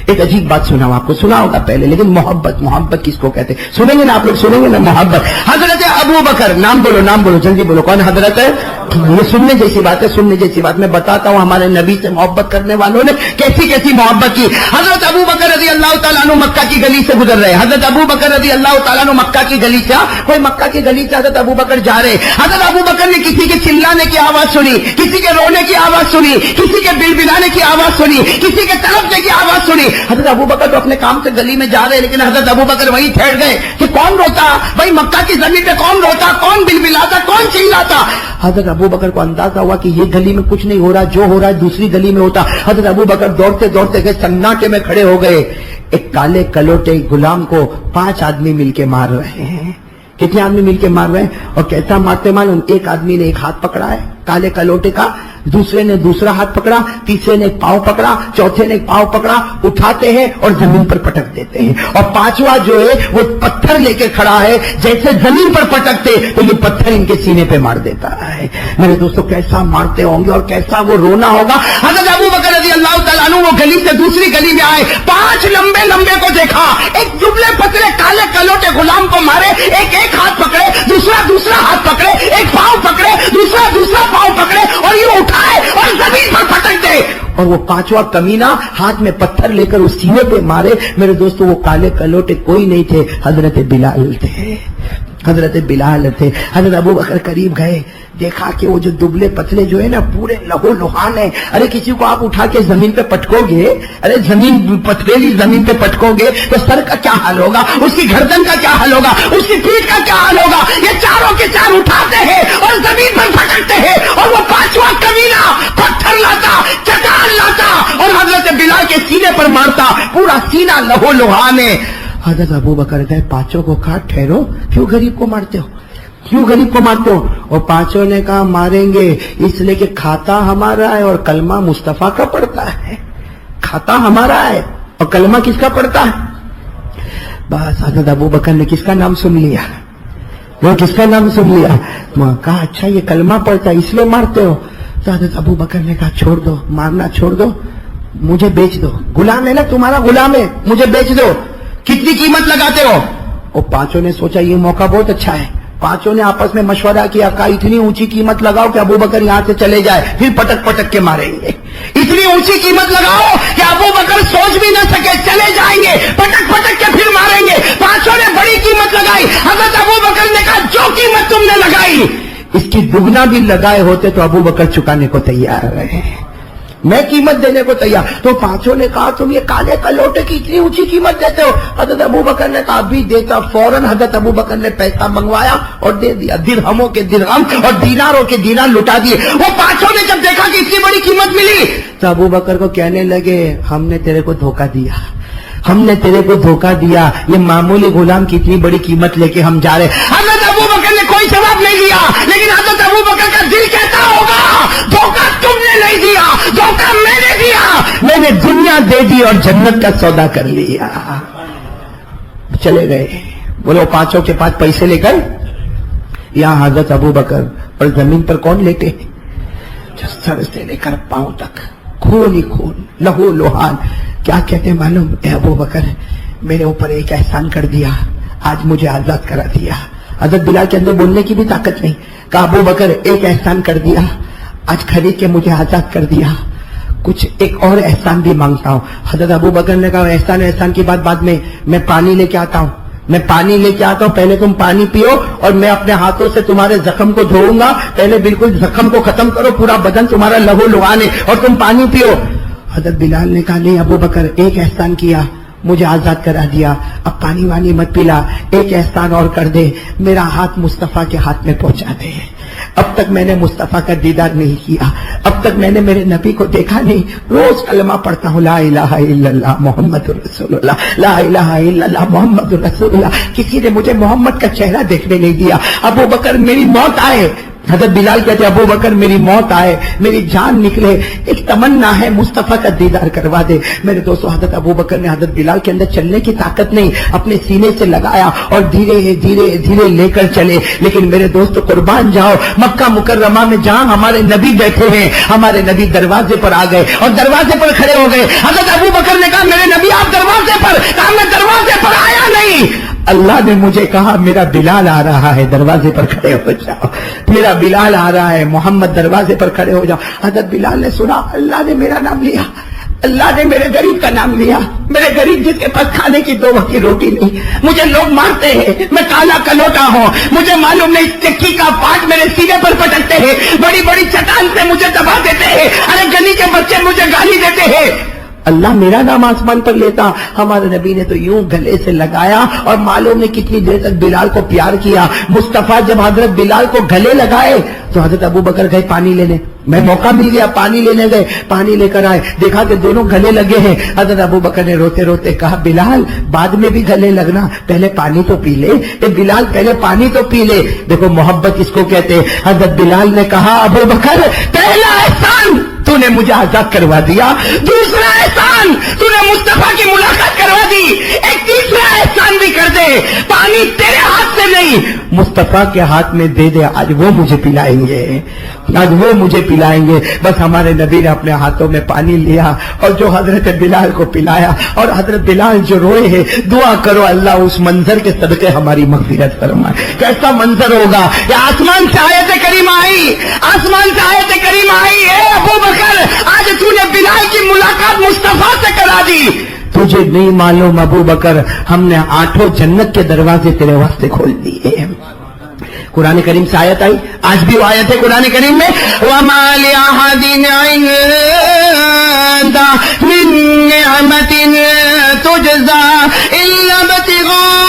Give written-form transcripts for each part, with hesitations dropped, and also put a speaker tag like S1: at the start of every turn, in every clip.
S1: ایک عجیب بات سناؤں آپ کو، سنا ہوگا پہلے، لیکن محبت، محبت کس کو کہتے ہیں سنیں گے نا آپ لوگ، سنیں گے نا محبت. حضرت ابو بکر، نام بولو، نام بولو، جلدی بولو، کون حضرت ہے؟ یہ سننے جیسی بات ہے، سننے جیسی بات. میں بتاتا ہوں ہمارے نبی سے محبت کرنے والوں نے کیسی کیسی محبت کی. حضرت ابو بکر رضی اللہ تعالیٰ عنہ مکہ کی گلی سے گزر رہے. حضرت ابو بکر رضی اللہ تعالیٰ عنہ مکہ کی گلی سے، کوئی مکہ کی گلی سے حضرت ابو بکر جا رہے. حضرت ابو بکر نے کسی کے چلانے کی آواز سنی، کسی کے رونے کی آواز سنی، کسی کے بلبلانے کی آواز سنی، کسی کے تڑپنے کی آواز سنی. حضرت ابو بکر تو اپنے کام سے گلی میں جا رہے، لیکن حضرت ابو بکر وہیں ٹھہر گئے کہ کون روتا بھائی، مکہ کی زمین پہ کون روتا، کون بلبلاتا، کون چلاتا. حضرت ابو بکر کو اندازہ ہوا کہ یہ گلی میں کچھ نہیں ہو رہا، جو ہو رہا ہے دوسری گلی میں ہوتا. حضرت ابو بکر دوڑتے دوڑتے گئے، سناٹے میں کھڑے ہو گئے. ایک کالے کلوٹے غلام کو 5 آدمی مل کے مار رہے ہیں. کتنے آدمی مل کے مار رہے ہیں؟ اور کیسا مارتے معلوم؟ ایک آدمی نے ایک ہاتھ پکڑا ہے کالے کلوٹے کا، دوسرے نے دوسرا ہاتھ پکڑا، تیسرے نے ایک پاؤں پکڑا، چوتھے نے ایک پاؤں پکڑا. اٹھاتے ہیں اور زمین پر پٹک دیتے ہیں. اور پانچواں جو ہے وہ پتھر لے کے کھڑا ہے، جیسے زمین پر پٹکتے تو یہ پتھر ان کے سینے پہ مار دیتا ہے. میرے دوستو کیسا مارتے ہوں گے اور کیسا وہ رونا ہوگا. حضرت ابو بکر رضی اللہ تعالیٰ عنہ وہ گلی سے دوسری گلی میں آئے، 5 لمبے لمبے کو دیکھا، ایک دبلے پتلے کالے کلوٹے غلام کو مارے. ایک ہاتھ پکڑے، دوسرا ہاتھ پکڑے، ایک پاؤں پکڑے، دوسرا پاؤں پکڑے، اور یہ اٹھائے اور زمین پر پٹک دے. اور وہ 5واں کمینہ ہاتھ میں پتھر لے کر اس سینے پہ مارے. میرے دوستو وہ کالے کلوٹے کوئی نہیں تھے، حضرت بلال تھے. حضرت بلال تھے. حضرت ابو بکر قریب گئے، دیکھا کہ وہ جو دبلے پتلے جو ہے نا پورے لہو لہان ہے. ارے کسی کو آپ اٹھا کے زمین پہ پٹکو گے، ارے زمین پتھریلی زمین پہ پٹکو گے تو سر کا کیا حال ہوگا، اس کی گردن کا کیا حال ہوگا، اس کی پیٹھ کا کیا حال ہوگا. یہ چاروں کے چار اٹھاتے ہیں اور زمین پر پٹکتے ہیں. اور وہ 5واں کمینہ پتھر لاتا، چٹان لاتا اور حضرت بلال کے سینے پر مارتا. پورا سینہ لہو لہان ہے. حضرت ابو بکر گئے، 5 کو کہا ٹھہرو، کیوں غریب کو مارتے ہو، کیوں غریب کو مارتے ہو؟ اور 5 نے کہا ماریں گے اس لیے کہ کھاتا ہمارا ہے اور کلمہ مصطفیٰ کا پڑھتا ہے. کھاتا ہمارا ہے اور کلمہ کس کا پڑھتا ہے؟ بس حضرت ابو بکر نے کس کا نام سن لیا، وہ کس کا نام سن لیا. کہا اچھا یہ کلمہ پڑھتا ہے اس لیے مارتے ہو. تو حضرت ابو بکر نے کہا چھوڑ دو، مارنا چھوڑ دو، مجھے بیچ دو. غلام ہے نا تمہارا، غلام ہے، مجھے بیچ دو. کتنی قیمت لگاتے ہو؟ اور 5 نے سوچا یہ موقع بہت اچھا ہے. 5 نے آپس میں مشورہ کیا، کہا اتنی اونچی قیمت لگاؤ کہ ابو بکر یہاں سے چلے جائے، پھر پٹک پٹک کے ماریں گے. اتنی اونچی قیمت لگاؤ کہ ابو بکر سوچ بھی نہ سکے، چلے جائیں گے، پٹک پٹک کے پھر ماریں گے. 5 نے بڑی قیمت لگائی. حضرت ابو بکر نے کہا جو قیمت تم نے لگائی اس کی دگنا بھی لگائے ہوتے تو ابو بکر چکانے کو تیار رہے، میں قیمت دینے کو تیار. تو 5 نے کہا تم یہ کالے کلوٹے کی اتنی اونچی قیمت دیتے ہو؟ حضرت ابو بکر نے کہا ابھی دیتا. فوراً حضرت ابو بکر نے پیسہ منگوایا اور دے دیا. درہموں کے درہم اور دیناروں کے دینار لٹا دیے. وہ 5 نے جب دیکھا کہ اتنی بڑی قیمت ملی تو ابو بکر کو کہنے لگے ہم نے تیرے کو دھوکہ دیا، ہم نے تیرے کو دھوکہ دیا، یہ معمولی غلام کی اتنی بڑی قیمت لے کے ہم جا رہے. حضرت ابو بکر نے کوئی جواب نہیں دیا، لیکن حضرت ابو بکر کا دل کہتا ہوگا دھوکہ تم نے نہیں دیا، دھوکہ میں نے دیا، میں نے دنیا دے دی اور جنت کا سودا کر لیا. چلے گئے. بولو 5 کے پاس پیسے لے کر یہاں حضرت ابو بکر اور زمین پر کون لیٹے؟ جو سر سے لے کر پاؤں تک خون ہی خون، لہو لوہان. کیا کہتے ہیں معلوم؟ اے ابو بکر میرے اوپر ایک احسان کر دیا، آج مجھے آزاد کرا دیا. حضرت بلال کے اندر بولنے کی بھی طاقت نہیں. کہا ابو بکر ایک احسان کر دیا، آج خرید کے مجھے آزاد کر دیا، کچھ ایک اور احسان بھی مانگتا ہوں. حضرت ابو بکر نے کہا احسان کی بات بعد میں پانی لے کے آتا ہوں، میں پانی لے کے آتا ہوں، پہلے تم پانی پیو اور میں اپنے ہاتھوں سے تمہارے زخم کو دھوؤں گا. پہلے بالکل زخم کو ختم کرو، پورا بدن تمہارا لہو لہان ہے اور تم پانی پیو. حضرت بلال نے کہا نہیں ابو بکر ایک احسان کیا، مجھے آزاد کرا دیا، اب پانی وانی مت پلا، ایک احسان اور کر دے، میرا ہاتھ مصطفیٰ کے ہاتھ میں پہنچا دے. اب تک میں نے مصطفیٰ کا دیدار نہیں کیا، اب تک میں نے میرے نبی کو دیکھا نہیں. روز کلمہ پڑھتا ہوں لا الہ الا اللہ محمد رسول اللہ، لا الہ الا اللہ محمد رسول اللہ. کسی نے مجھے محمد کا چہرہ دیکھنے نہیں دیا. ابو بکر میری موت آئے. حضرت بلال کہتے ابو بکر میری موت آئے، میری جان نکلے، ایک تمنا ہے مصطفیٰ کا دیدار کروا دے. میرے دوستو حضرت ابو بکر نے حضرت بلال کے اندر چلنے کی طاقت نہیں، اپنے سینے سے لگایا اور دھیرے دھیرے دھیرے لے کر چلے. لیکن میرے دوستو قربان جاؤ، مکہ مکرمہ میں جہاں ہمارے نبی بیٹھے ہیں، ہمارے نبی دروازے پر آ گئے اور دروازے پر کھڑے ہو گئے. حضرت ابو بکر نے کہا میرے نبی آپ اللہ نے مجھے کہا میرا بلال آ رہا ہے، دروازے پر کھڑے ہو جاؤ، میرا بلال آ رہا ہے، محمد دروازے پر کھڑے ہو جاؤ۔ حضرت بلال نے سنا اللہ نے میرا نام لیا، اللہ نے میرے غریب کا نام لیا، میرے غریب جس کے پاس کھانے کی 2 وقت کی روٹی نہیں، مجھے لوگ مارتے ہیں، میں کالا کلوٹا ہوں، مجھے معلوم نہیں چکی کا پاٹ میرے سینے پر پٹکتے ہیں، بڑی بڑی چٹان سے مجھے دبا دیتے ہیں، ارے گلی کے بچے مجھے گالی دیتے ہیں، اللہ میرا نام آسمان پر لیتا۔ ہمارے نبی نے تو یوں گلے سے لگایا اور معلوم نے کتنی دیر تک بلال کو پیار کیا۔ مصطفیٰ جب حضرت بلال کو گلے لگائے تو حضرت ابو بکر گئے پانی لینے، میں موقع مل گیا، پانی لینے گئے، پانی لے کر آئے، دیکھا کہ دونوں گلے لگے ہیں۔ حضرت ابو بکر نے روتے روتے کہا بلال بعد میں بھی گلے لگنا، پہلے پانی تو پی لے، بلال پہلے پانی تو پی لے۔ دیکھو محبت اس کو کہتے ہیں۔ حضرت بلال نے کہا ابو بکر پہلا احسان تو نے مجھے آزاد کروا دیا، دوسرا احسان تو نے مصطفیٰ کی ملاقات کروا دی، ایک تیسرا احسان بھی کر دے، پانی تیرے ہاتھ سے نہیں مصطفیٰ کے ہاتھ میں دے دے، آج وہ مجھے پلائیں گے، آج وہ مجھے پلائیں گے۔ بس ہمارے نبی نے اپنے ہاتھوں میں پانی لیا اور جو حضرت بلال کو پلایا، اور حضرت بلال جو روئے ہیں، دعا کرو اللہ اس منظر کے صدقے ہماری مغفرت فرمائے۔ کیسا منظر ہوگا کہ آسمان سے آیت کریمہ آئی، آسمان سے آیت کریمہ آئی، اے ابو بکر آج تو نے بلال کی ملاقات مصطفیٰ سے کرا دی۔ تجھے نہیں معلوم ابو بکر ہم نے 8 جنت کے دروازے تیرے واسطے کھول دیے۔ قرآن کریم سے آیت آئی، آج بھی وہ آیت ہے قرآن کریم میں، وَمَا لِأَحَدٍ عِندَهُ مِن نِّعْمَةٍ تُجْزَىٰ إِلَّا ابْتِغَاءَ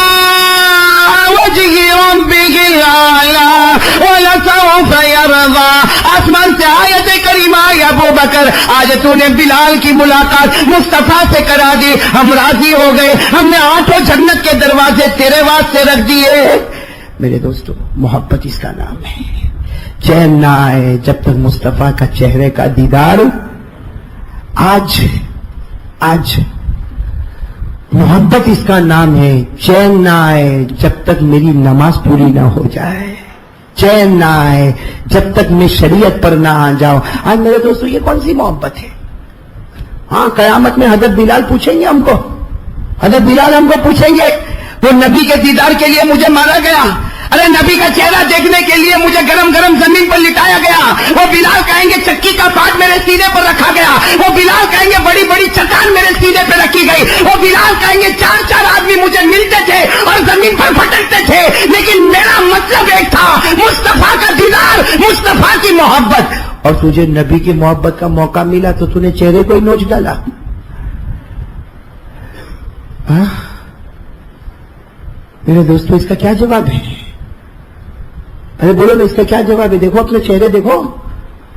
S1: وَجْهِ رَبِّهِ الْأَعْلَىٰ وَلَسَوْفَ يَرْضَىٰ۔ آسمان سے آیت کریمہ آئی، ابو بکر آج تو نے بلال کی ملاقات مصطفیٰ سے کرا دی، ہم راضی ہو گئے، ہم نے 8 جنت کے دروازے تیرے واسطے رکھ دیے۔ میرے دوستو محبت اس کا نام ہے۔ چین نہ آئے جب تک مصطفیٰ کا چہرے کا دیدار، آج محبت اس کا نام ہے۔ چین نہ آئے جب تک میری نماز پوری نہ ہو جائے، چین نہ آئے جب تک میں شریعت پر نہ آ جاؤں۔ آج میرے دوستو یہ کون سی محبت ہے؟ ہاں قیامت میں حضرت بلال پوچھیں گے ہم کو، حضرت بلال ہم کو پوچھیں گے وہ نبی کے دیدار کے لیے مجھے مارا گیا، ارے نبی کا چہرہ دیکھنے کے لیے مجھے گرم گرم زمین پر لٹایا گیا، وہ بلال کہیں گے چکی کا پاٹ میرے سینے پر رکھا گیا، وہ بلال کہیں گے بڑی بڑی چٹان میرے سینے پہ رکھی گئی، وہ بلال کہیں گے 4 آدمی مجھے ملتے تھے اور زمین پر پھٹکتے تھے، لیکن میرا مطلب ایک تھا، مصطفیٰ کا دیدار، مصطفیٰ کی محبت۔ اور تجھے نبی کی محبت کا موقع ملا تو تو نے چہرے کو ہی نوچ ڈالا۔ میرے دوستو اس کا کیا جواب ہے؟ ارے بولو نا اس کا کیا جواب ہے؟ دیکھو اپنے چہرے دیکھو،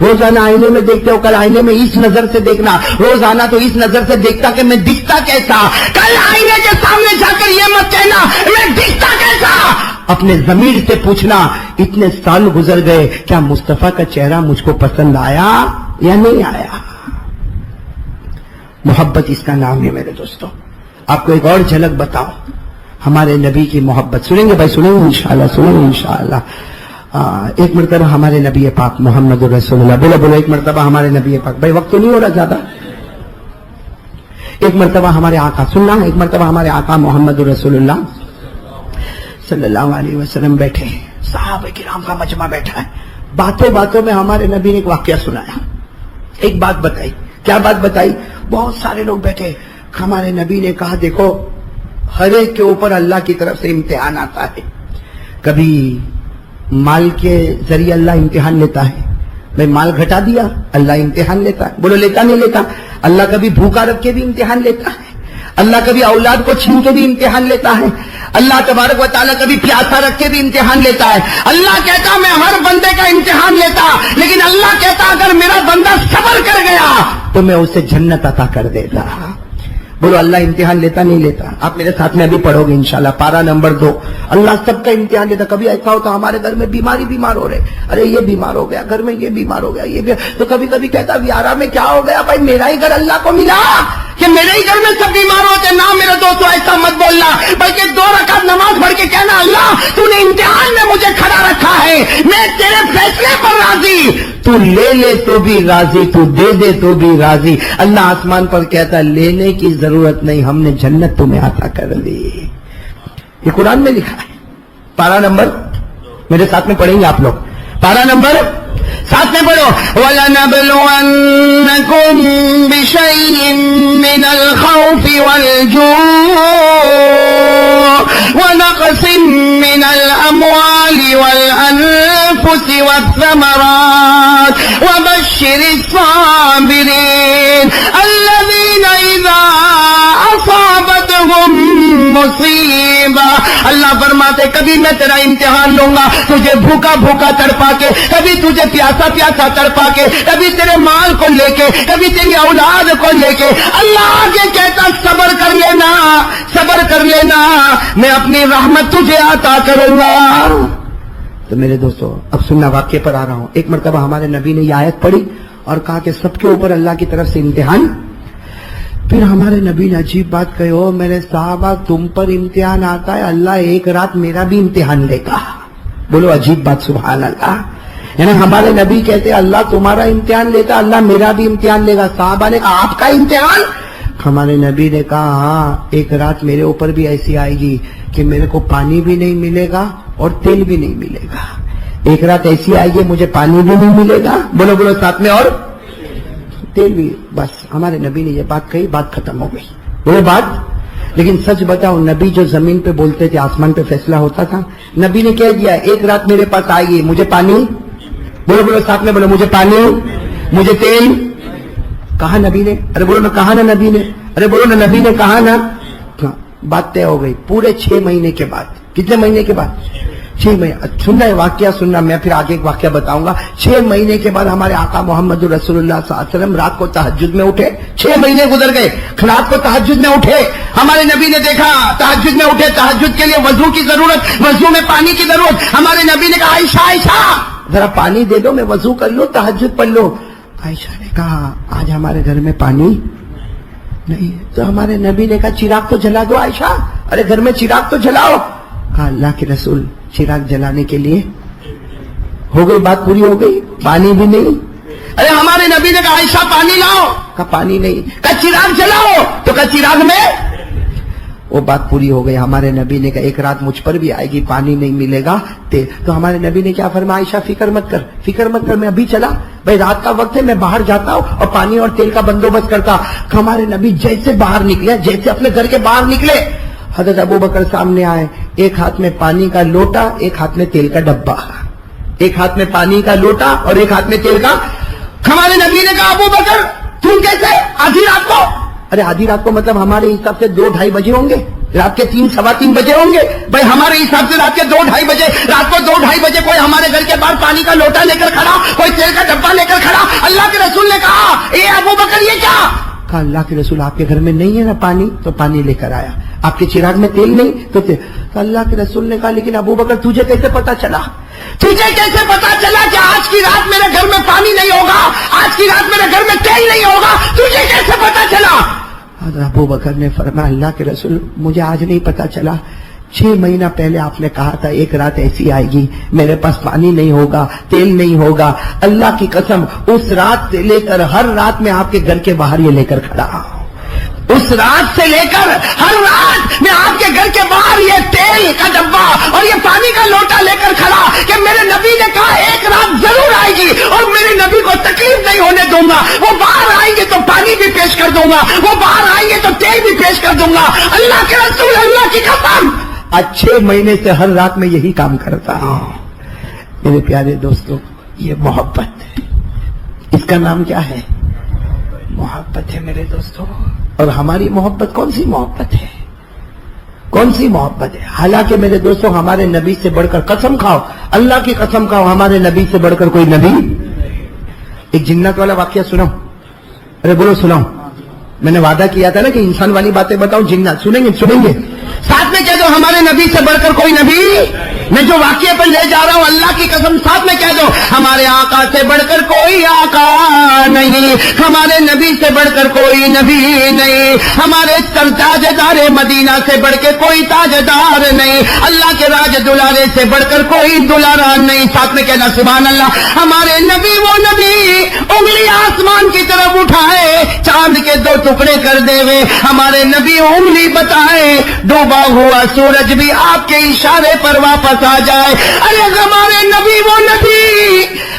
S1: روزانہ آئینے میں دیکھتے ہو، کل آئینے میں اس نظر سے دیکھنا، روزانہ تو اس نظر سے دیکھتا کہ میں دکھتا کیسا، کل آئینے کے سامنے جا کر یہ مت کہنا میں دکھتا کیسا، اپنے ضمیر سے پوچھنا اتنے سال گزر گئے کیا مصطفیٰ کا چہرہ مجھ کو پسند آیا یا نہیں آیا؟ محبت اس کا نام ہے میرے دوستو۔ آپ کو ایک اور جھلک بتاؤ ہمارے نبی کی محبت، سنیں گے بھائی؟ سنیں گے انشاءاللہ، سنیں گے انشاءاللہ۔ ایک مرتبہ ہمارے نبی پاک محمد رسول اللہ، بولو ایک مرتبہ ہمارے نبی پاک، بھائی وقت تو نہیں ہو رہا زیادہ، ایک مرتبہ ہمارے آقا، سننا، ایک مرتبہ ہمارے آقا محمد رسول اللہ صلی اللہ علیہ وسلم بیٹھے، صحابہ کرام کا مجمع بیٹھا ہے، باتوں باتوں میں ہمارے نبی نے ایک واقعہ سنایا، ایک بات بتائی۔ کیا بات بتائی؟ بہت سارے لوگ بیٹھے، ہمارے نبی نے کہا دیکھو ہر ایک کے اوپر اللہ کی طرف سے امتحان آتا ہے، کبھی مال کے ذریعے اللہ امتحان لیتا ہے، بھائی مال گھٹا دیا اللہ امتحان لیتا ہے، بولو لیتا نہیں لیتا؟ اللہ کبھی بھوکا رکھ کے بھی امتحان لیتا ہے، اللہ کبھی اولاد کو چھین کے بھی امتحان لیتا ہے، اللہ تبارک و تعالیٰ کبھی پیاسا رکھ کے بھی امتحان لیتا ہے۔ اللہ کہتا میں ہر بندے کا امتحان لیتا، لیکن اللہ کہتا اگر میرا بندہ صبر کر گیا تو میں اسے جنت عطا کر دیتا۔ بولو اللہ امتحان لیتا نہیں لیتا؟ آپ میرے ساتھ میں ابھی پڑھو گے انشاءاللہ پارہ نمبر 2، اللہ سب کا امتحان لیتا۔ کبھی ایسا ہوتا ہمارے گھر میں بیمار ہو رہے، ارے یہ بیمار ہو گیا، گھر میں یہ بیمار ہو گیا، یہ بھی، تو کبھی کبھی کہتا یارہ میں کیا ہو گیا بھائی، میرا ہی گھر اللہ کو ملا کہ میرے ہی گھر میں سب بیمار ہوتے نا؟ میرے دوستو ایسا مت بولنا، بلکہ 2 رکعت نماز پڑھ کے کہنا اللہ تو نے امتحان میں مجھے کھڑا رکھا ہے، میں تیرے فیصلے پر راضی، تو لے لے تو بھی راضی، تو دے دے تو بھی راضی۔ اللہ آسمان پر کہتا لینے کی ضرورت نہیں، ہم نے جنت تمہیں عطا کر دی۔ یہ قرآن میں لکھا ہے. پارا نمبر میرے ساتھ میں پڑھیں گے آپ لوگ. پارا نمبر ساتھ میں پڑھو. وَلَنَبْلُوَنَّكُمْ بِشَيْءٍ مِّنَ الْخَوْفِ وَالْجُوعِ وَنَقْصٍ مِّنَ الْأَمْوَالِ وَالْأَنفُسِ وَالثَّمَرَاتِ وَبَشِّرِ الصَّابِرِينَ الَّذِينَ إِذَا أَصَابَتْهُم مصیبہ. اللہ فرماتے کبھی میں تیرا امتحان لوں گا, تجھے بھوکا بھوکا تڑپا کے, کبھی تجھے پیاسا پیاسا تڑپا کے, کبھی تیرے مال کو لے کے, کبھی تیری اولاد کو لے کے. اللہ آگے کہتا صبر کر لینا, صبر کر لینا, میں اپنی رحمت تجھے عطا کروں گا. تو میرے دوستو اب سننا, واقعے پر آ رہا ہوں. ایک مرتبہ ہمارے نبی نے یہ آیت پڑھی اور کہا کہ سب کے اوپر اللہ کی طرف سے امتحان. پھر ہمارے نبی نے عجیب بات کہی, او میرے صحابہ تم پر امتحان آتا ہے, اللہ ایک رات میرا بھی امتحان لے گا. بولو عجیب بات, سبحان اللہ. یعنی ہمارے نبی کہتے اللہ تمہارا امتحان لیتا, اللہ میرا بھی امتحان لے گا. صحابہ نے کہا آپ کا امتحان؟ ہمارے نبی نے کہا ہاں, ایک رات میرے اوپر بھی ایسی آئے گی کہ میرے کو پانی بھی نہیں ملے گا اور تیل بھی نہیں ملے گا. ایک رات ایسی آئے گی مجھے پانی بھی نہیں ملے گا, بولو بولو ساتھ میں, اور تیل بھی. بس ہمارے نبی نے یہ بات کہی, بات ختم ہو گئی. وہ بات. لیکن سچ بتاؤ, نبی جو زمین پہ بولتے تھے آسمان پہ فیصلہ ہوتا تھا. نبی نے کہہ دیا ایک رات میرے پاس آئے گی, مجھے پانی, بولو بولو ساتھ میں بولو, مجھے پانی, مجھے تیل. کہا نبی نے, ارے بولو نا, کہا نا نبی نے, ارے بولو نا نبی نے کہا نا. بات طے ہو گئی. پورے 6 مہینے کے بعد, کتنے مہینے کے بعد؟ 6 مہینے. سننا ہے واقعہ, سننا, میں پھر آگے ایک واقعہ بتاؤں گا. 6 مہینے کے بعد ہمارے آقا محمد رسول اللہ صلی اللہ علیہ وسلم رات کو تہجد میں اٹھے. 6 مہینے گزر گئے, رات کو تہجد میں اٹھے. ہمارے نبی نے دیکھا تہجد میں اٹھے, تہجد کے لیے وضو کی ضرورت, وضو میں پانی کی ضرورت. ہمارے نبی نے کہا عائشہ عائشہ ذرا پانی دے دو, میں وضو کر لوں, تہجد پڑھ لو. عائشہ نے کہا آج ہمارے گھر میں پانی نہیں. تو ہمارے نبی نے کہا چراغ تو جلا دو عائشہ, ارے گھر میں چراغ تو جلاؤ. کہا اللہ کے رسول چراغ جلانے کے لیے ہو گئی, بات پوری ہو گئی, پانی بھی نہیں. ارے ہمارے نبی نے کہا عائشہ پانی لاؤ, کہا پانی نہیں. کہا چراغ جلاؤ, تو کہا چراغ میں. وہ بات پوری ہو گئی. ہمارے نبی نے کہا ایک رات مجھ پر بھی آئے گی, پانی نہیں ملے گا. تو ہمارے نبی نے کیا فرمایا, عائشہ فکر مت کر, فکر مت کر, میں ابھی چلا, بھائی رات کا وقت ہے, میں باہر جاتا ہوں اور پانی اور تیل کا بندوبست کرتا. ہمارے نبی جیسے باہر نکلے, جیسے اپنے گھر کے باہر نکلے, حضرت ابو بکر سامنے آئے, ایک ہاتھ میں پانی کا لوٹا, ایک ہاتھ میں تیل کا ڈبہ. ایک ہاتھ میں پانی کا لوٹا اور ایک ہاتھ میں تیل کا. ہمارے نبی نے کہا ابو بکر تم کیسے آدھی رات کو؟ ارے آدھی رات کو مطلب ہمارے حساب سے 2-2:30 بجے ہوں گے, رات کے 3-3:15 بجے ہوں گے. بھائی ہمارے حساب سے رات کے 2-2:30 بجے, رات کو 2-2:30 بجے کوئی ہمارے گھر کے باہر پانی کا لوٹا لے کر کھڑا, کوئی تیل کا ڈبہ لے کر کھڑا. اللہ کے رسول نے کہا اے ابو بکر یہ کیا؟ کہا اللہ کے رسول آپ کے گھر میں نہیں ہے نا پانی, تو پانی لے کر آیا. آپ کے چراغ میں تیل نہیں, تو اللہ کے رسول نے کہا لیکن ابو بکر تجھے کیسے پتا چلا, تجھے کیسے پتا چلا کہ آج کی رات میرے گھر میں پانی نہیں ہوگا, آج کی رات میرے گھر میں تیل نہیں ہوگا, تجھے کیسے پتا چلا؟ ابو بکر نے فرمایا اللہ کے رسول مجھے آج نہیں پتا چلا, 6 مہینہ پہلے آپ نے کہا تھا ایک رات ایسی آئے گی میرے پاس پانی نہیں ہوگا, تیل نہیں ہوگا. اللہ کی قسم اس رات سے لے کر ہر رات میں آپ کے گھر کے باہر یہ لے کر کھڑا, اس رات سے لے کر ہر رات میں آپ کے گھر کے باہر یہ تیل کا ڈبہ اور یہ پانی کا لوٹا لے کر کھڑا کہ میرے نبی نے کہا ایک رات ضرور آئے گی اور میرے نبی کو تکلیف نہیں ہونے دوں گا. وہ باہر آئیں گے تو پانی بھی پیش کر دوں گا, وہ باہر آئیں گے تو تیل بھی پیش کر دوں گا. اللہ کے رسول اللہ کی قسم آج 6 مہینے سے ہر رات میں یہی کام کرتا ہوں. میرے پیارے دوستوں یہ محبت ہے, اس کا نام کیا ہے؟ محبت ہے میرے دوستوں. اور ہماری محبت کون سی محبت ہے, کون سی محبت ہے؟ حالانکہ میرے دوستوں ہمارے نبی سے بڑھ کر قسم کھاؤ, اللہ کی قسم کھاؤ, ہمارے نبی سے بڑھ کر کوئی نبی. ایک جنت والا واقعہ سناؤ, ارے بولو سناؤ. میں نے وعدہ کیا تھا نا کہ انسان والی باتیں بتاؤں, جنات سنیں گے, سنیں گے. ساتھ میں کہہ دو ہمارے نبی سے بڑھ کر کوئی نبی. میں جو واقعے پر لے جا رہا ہوں اللہ کی قسم ساتھ میں کہہ دو، ہمارے آقا سے بڑھ کر کوئی آقا نہیں، ہمارے نبی سے بڑھ کر کوئی نبی نہیں، ہمارے تاجدار مدینہ سے بڑھ کے کوئی تاجدار نہیں، اللہ کے راج دلارے سے بڑھ کر کوئی دلارا نہیں۔ ساتھ میں کہنا سبحان اللہ۔ ہمارے نبی وہ نبی انگلی آسمان کی طرف اٹھائے چاند کے 2 ٹکڑے کر دے وے، ہمارے نبی انگلی بتائے ڈوبا ہوا سورج بھی آپ کے اشارے پر واپس آ جائے۔ ارے ہمارے نبی وہ نبی،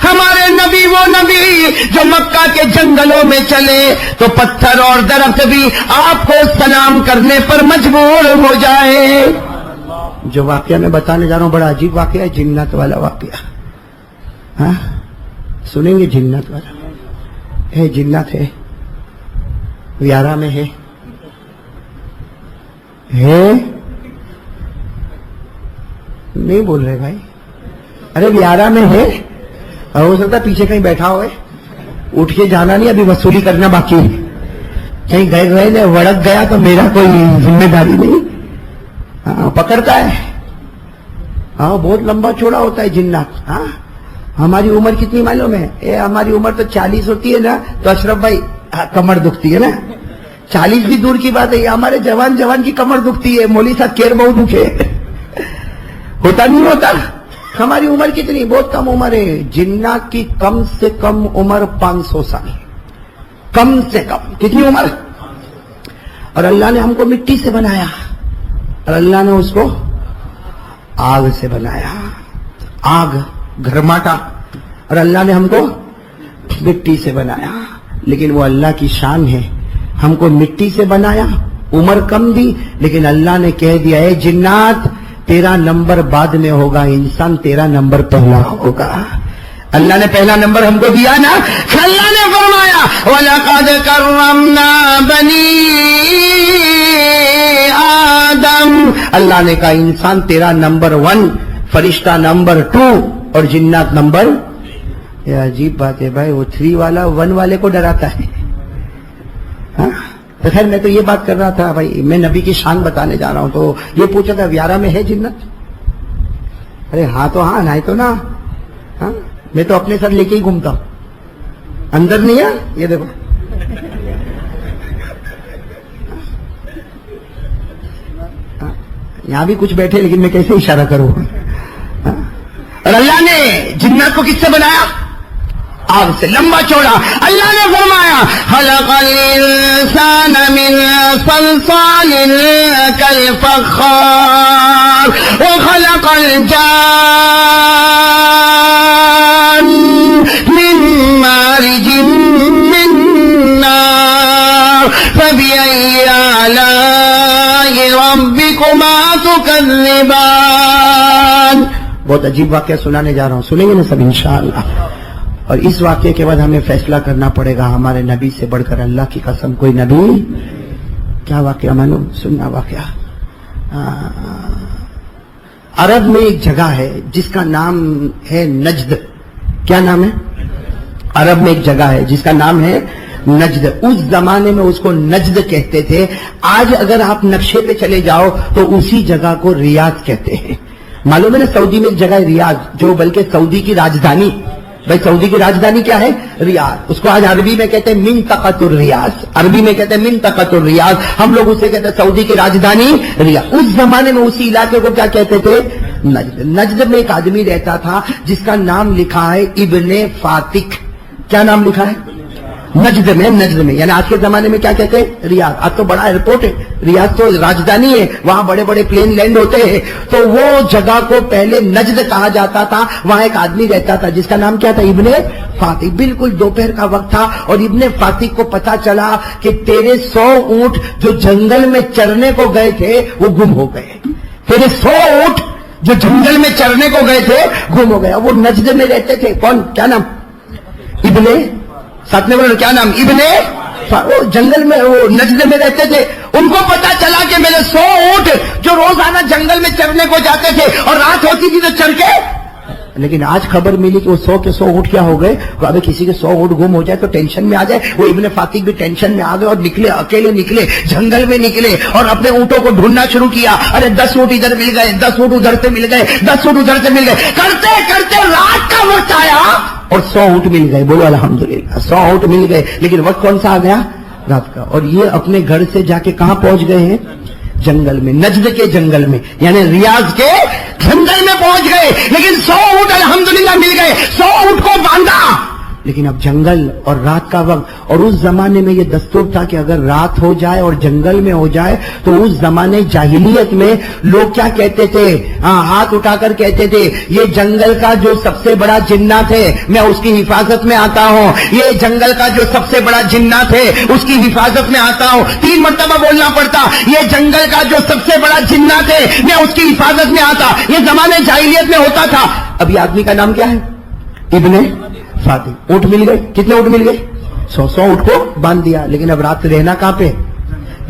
S1: ہمارے نبی وہ نبی جو مکہ کے جنگلوں میں چلے تو پتھر اور درخت بھی آپ کو سلام کرنے پر مجبور ہو جائے۔ جو واقعہ میں بتانے جا رہا ہوں بڑا عجیب واقعہ ہے، جنت والا واقعہ۔ ہاں سنیں گے؟ جنت والا ہے، جنت ہے، ویارہ میں ہے نہیں بول رہے بھائی؟ ارے ویارہ میں ہے، اور ہو سکتا ہے پیچھے کہیں بیٹھا ہوئے، اٹھ کے جانا نہیں، ابھی وصولی کرنا باقی ہے، کہیں گئے نے وڑک گیا تو میرا کوئی ذمہ داری نہیں۔ ہاں پکڑتا ہے، ہاں بہت لمبا چوڑا ہوتا ہے جنات۔ ہاں ہماری عمر کتنی معلوم ہے؟ ہماری عمر تو 40 ہوتی ہے نا تو اشرف بھائی کمر دکھتی ہے نا، 40 بھی دور کی بات ہے، یہ ہمارے جوان کی کمر دکھتی ہے، مولوی صاحب کیر بہت دکھے ہوتا نہیں ہوتا۔ ہماری عمر کتنی؟ بہت کم عمر ہے۔ جنات کی کم سے کم عمر 500 سال، کم سے کم کتنی عمر؟ اور اللہ نے ہم کو مٹی سے بنایا اور اللہ نے اس کو آگ سے بنایا، آگ گھرماٹا، اور اللہ نے ہم کو مٹی سے بنایا۔ لیکن وہ اللہ کی شان ہے، ہم کو مٹی سے بنایا، عمر کم دی، لیکن اللہ نے کہہ دیا ہے جنات تیرا نمبر بعد میں ہوگا، انسان تیرا نمبر پہلا ہوگا۔ اللہ نے پہلا نمبر ہم کو دیا نا، اللہ نے فرمایا وَلَقَدْ كَرَّمْنَا بَنِي آدم، اللہ نے کہا انسان تیرا نمبر 1، فرشتہ نمبر 2 اور جنات نمبر۔ یہ عجیب بات ہے بھائی، وہ 3 والا 1 والے کو ڈراتا ہے۔ ہاں تو خیر میں تو یہ بات کر رہا تھا بھائی، میں نبی کی شان بتانے جا رہا ہوں، تو یہ پوچھا تھا ویارہ میں ہے جنت؟ ارے ہاں تو ہاں، نہ تو نہ۔ ہاں میں تو اپنے ساتھ لے کے ہی گھومتا ہوں، اندر نہیں ہے۔ یہ دیکھو یہاں بھی کچھ بیٹھے، لیکن میں کیسے اشارہ کروں؟ اور اللہ نے جنات کو کس سے بنایا؟ آگ سے، لمبا چوڑا۔ اللہ نے فرمایا خلق الانسان من صلصال كالفخار وخلق الجان من مارج من نار فبأي آلاء ربكما تكذبان۔ بہت عجیب واقعہ سنانے جا رہا ہوں، سنیں گے نا سب انشاءاللہ؟ اور اس واقعے کے بعد ہمیں فیصلہ کرنا پڑے گا، ہمارے نبی سے بڑھ کر اللہ کی قسم کوئی نبی۔ کیا واقعہ معلوم؟ سننا واقعہ۔ عرب میں ایک جگہ ہے جس کا نام ہے نجد۔ کیا نام ہے؟ عرب میں ایک جگہ ہے جس کا نام ہے نجد۔ اس زمانے میں اس کو نجد کہتے تھے۔ آج اگر آپ نقشے پہ چلے جاؤ تو اسی جگہ کو ریاض کہتے ہیں۔ معلوم ہے نا سعودی میں ایک جگہ ہے ریاض، جو بلکہ سعودی کی راجدھانی، بھائی سعودی کی راجدھانی کیا ہے؟ ریاض۔ اس کو آج عربی میں کہتے ہیں منطقۃ الریاض، عربی میں کہتے ہیں منطقۃ الریاض، ہم لوگ اسے کہتے ہیں سعودی کی راجدھانی ریاض۔ اس زمانے میں اسی علاقے کو کیا کہتے تھے؟ نجد۔ نجد میں ایک آدمی رہتا تھا جس کا نام لکھا ہے ابن فاتک۔ کیا نام لکھا ہے؟ نجد میں، نجد میں یعنی آج کے زمانے میں کیا کہتے ہیں؟ ریاض۔ آج تو بڑا ایئرپورٹ ہے، ریاض تو راجدھانی ہے، وہاں بڑے بڑے پلین لینڈ ہوتے ہیں۔ تو وہ جگہ کو پہلے نجد کہا جاتا تھا، وہاں ایک آدمی رہتا تھا جس کا نام کیا تھا؟ ابن فاتح۔ بالکل دوپہر کا وقت تھا اور ابن فاتح کو پتا چلا کہ تیرے 100 اونٹ جو جنگل میں چرنے کو گئے تھے وہ گم ہو گئے، تیرے 100 اونٹ جو جنگل میں چرنے کو گئے تھے گم ہو گیا۔ وہ نجد میں رہتے تھے۔ کون؟ کیا نام؟ ابن، ساتھ میں بولو کیا نام؟ ابن، وہ جنگل میں، وہ نجد میں رہتے تھے۔ ان کو پتا چلا کہ میرے 100 اونٹ جو روزانہ جنگل میں چرنے کو جاتے تھے اور رات ہوتی تھی تو چر کے لیکن آج خبر ملی کہ وہ 100 کے 100 اونٹ کیا ہو گئے. ابھی کسی کے 100 اونٹ گم ہو جائے تو ٹینشن میں آ جائے. وہ ابن فاتح بھی ٹینشن میں آ گئے اور نکلے, اکیلے نکلے, جنگل میں نکلے اور اپنے اونٹوں کو ڈھونڈنا شروع کیا. ارے 10 اونٹ ادھر مل گئے, 10 اونٹ ادھر سے مل گئے, 10 اونٹ ادھر سے مل گئے. کرتے کرتے رات کا وقت آیا اور 100 اونٹ مل گئے. بولو الحمدللہ, 100 اونٹ مل گئے. لیکن وقت کون سا آ گیا؟ رات کا. اور یہ اپنے گھر سے جا کے کہاں پہنچ گئے ہیں؟ جنگل میں, نجد کے جنگل میں, یعنی ریاض کے جنگل میں پہنچ گئے. لیکن 100 اونٹ الحمدللہ مل گئے, 100 اونٹ کو باندھا. لیکن اب جنگل اور رات کا وقت, اور اس زمانے میں یہ دستور تھا کہ اگر رات ہو جائے اور جنگل میں ہو جائے تو اس زمانے جاہلیت میں لوگ کیا کہتے تھے؟ ہاتھ اٹھا کر کہتے تھے یہ جنگل کا جو سب سے بڑا جنات ہے میں اس کی حفاظت میں آتا ہوں, یہ جنگل کا جو سب سے بڑا جنات ہے اس کی حفاظت میں آتا ہوں. 3 مرتبہ بولنا پڑتا, یہ جنگل کا جو سب سے بڑا جنات ہے میں اس کی حفاظت میں آتا. یہ زمانے جاہلیت میں ہوتا تھا. اب یہ آدمی کا نام کیا ہے؟ ابن فاتح. اونٹ مل گئے. کتنے اونٹ مل گئے؟ 100 اونٹ کو باندھ دیا. لیکن اب رات رہنا کہاں پہ؟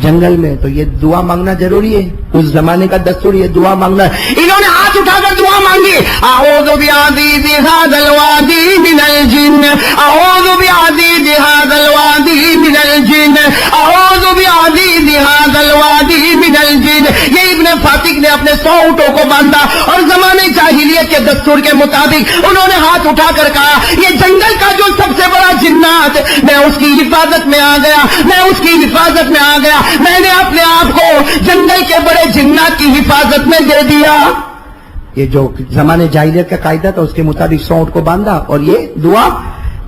S1: جنگل میں. تو یہ دعا مانگنا ضروری ہے, اس زمانے کا دستور یہ دعا مانگنا ہے. انہوں نے ہاتھ اٹھا کر دعا مانگی, اعوذ بعزیز ھذا الوادی من الجن, اعوذ بعزیز ھذا الوادی من الجن, اعوذ بعزیز ھذا الوادی من الجن. یہ ابن فاتح نے اپنے 100 اونٹوں کو باندھا اور زمانے جاہلیت کے دستور کے مطابق انہوں نے ہاتھ اٹھا کر کہا یہ جنگل کا جو سب سے بڑا جنات میں اس کی حفاظت میں آ گیا, میں اس کی حفاظت میں آ گیا. میں نے اپنے آپ کو جنگل کے بڑے جنات کی حفاظت میں دے دیا. یہ جو زمانے جاہلیت کا قاعدہ تھا اس کے مطابق 100 اونٹ کو باندھا اور یہ دعا,